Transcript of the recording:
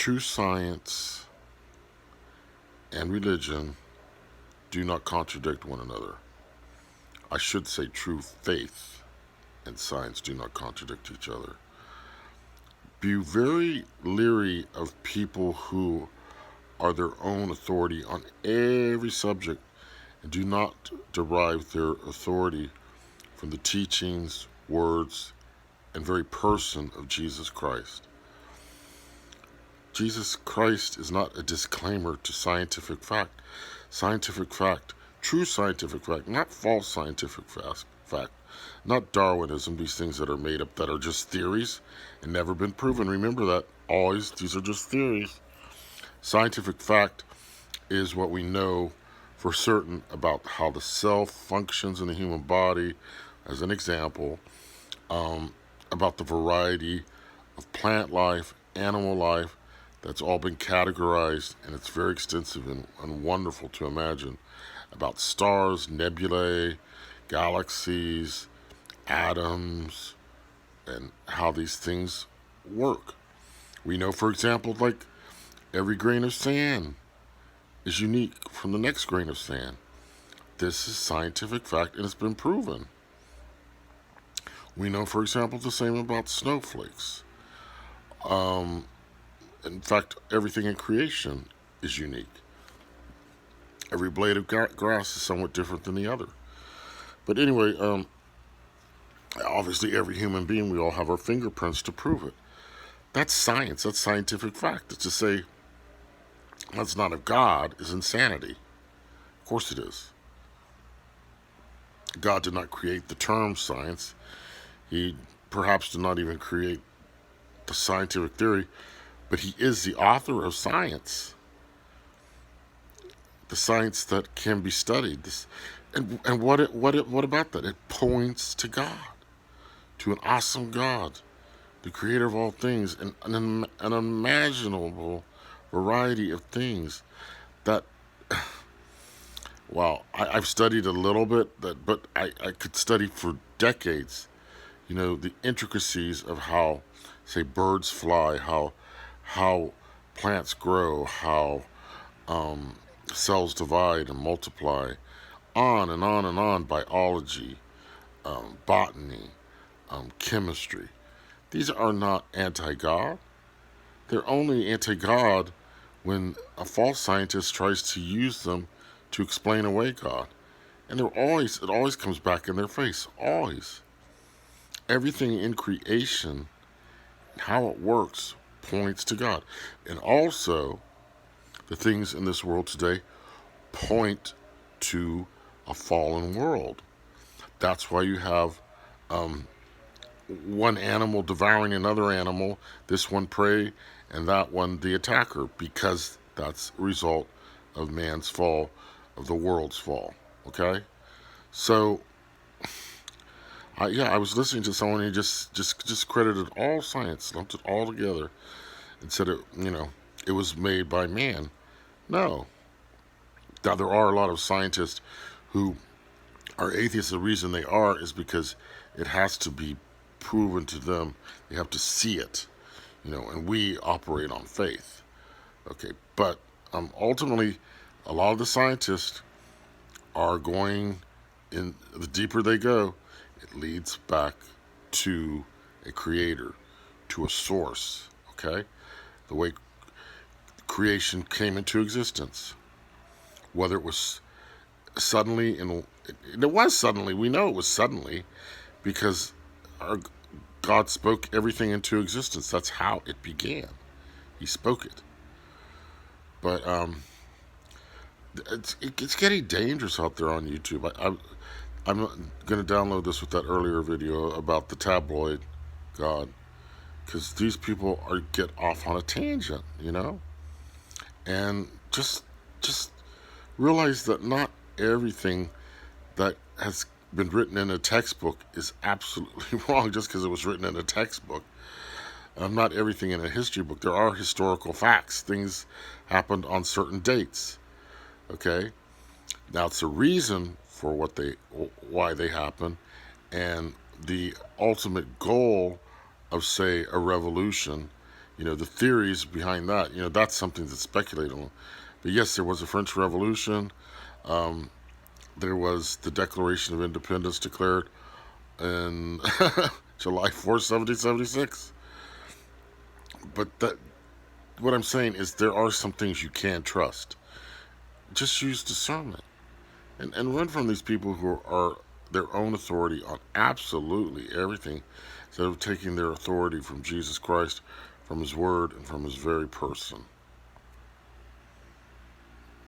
true science and religion do not contradict one another. I should say true faith and science do not contradict each other. Be very leery of people who are their own authority on every subject and do not derive their authority from the teachings, words, and very person of Jesus Christ. Jesus Christ is not a disclaimer to scientific fact. Scientific fact, true scientific fact, not false scientific fact, not Darwinism, these things that are made up that are just theories and never been proven. Remember that, always, these are just theories. Scientific fact is what we know for certain about how the cell functions in the human body, as an example, about the variety of plant life, animal life, that's all been categorized, and it's very extensive and wonderful to imagine, about stars, nebulae, galaxies, atoms, and how these things work. We know, for example, like every grain of sand is unique from the next grain of sand. This is scientific fact, and it's been proven. We know, for example, the same about snowflakes. In fact, everything in creation is unique. Every blade of grass is somewhat different than the other. But anyway, obviously every human being, we all have our fingerprints to prove it. That's science. That's scientific fact. It's to say that's not of God is insanity. Of course it is. God did not create the term science. He perhaps did not even create the scientific theory, but he is the author of science. The science that can be studied. And what about that? It points to God, to an awesome God, the creator of all things, and an unimaginable variety of things that, well, I've studied a little bit, but I could study for decades, the intricacies of how, say, birds fly, how plants grow, how cells divide and multiply, on and on and on, biology, botany, chemistry. These are not anti-God. They're only anti-God when a false scientist tries to use them to explain away God. And it always comes back in their face, always. Everything in creation, how it works, points to God. And also, the things in this world today point to a fallen world. That's why you have one animal devouring another animal, this one prey, and that one the attacker, because that's a result of man's fall, of the world's fall. Okay? So, I was listening to someone who just credited all science, lumped it all together, and said it was made by man. No. Now, there are a lot of scientists who are atheists. The reason they are is because it has to be proven to them. They have to see it, and we operate on faith. Okay, but ultimately, a lot of the scientists are going in, the deeper they go, it leads back to a creator, to a source, okay? The way creation came into existence. Whether it was suddenly, and it was suddenly, we know it was suddenly, because God spoke everything into existence. That's how it began. He spoke it. But it's getting dangerous out there on YouTube. I'm going to download this with that earlier video about the tabloid God, because these people get off on a tangent, and just realize that not everything that has been written in a textbook is absolutely wrong just because it was written in a textbook. Not everything in a history book. There are historical facts. Things happened on certain dates. Okay? Now, it's a reason for why they happen, and the ultimate goal of, say, a revolution The theories behind that, that's something that's speculated on. But yes, there was a French Revolution. Um, there was the Declaration of Independence declared in July 4th, 1776. But what I'm saying is there are some things you can trust. Just use discernment and run from these people who are their own authority on absolutely everything instead of taking their authority from Jesus Christ, from his word, and from his very person.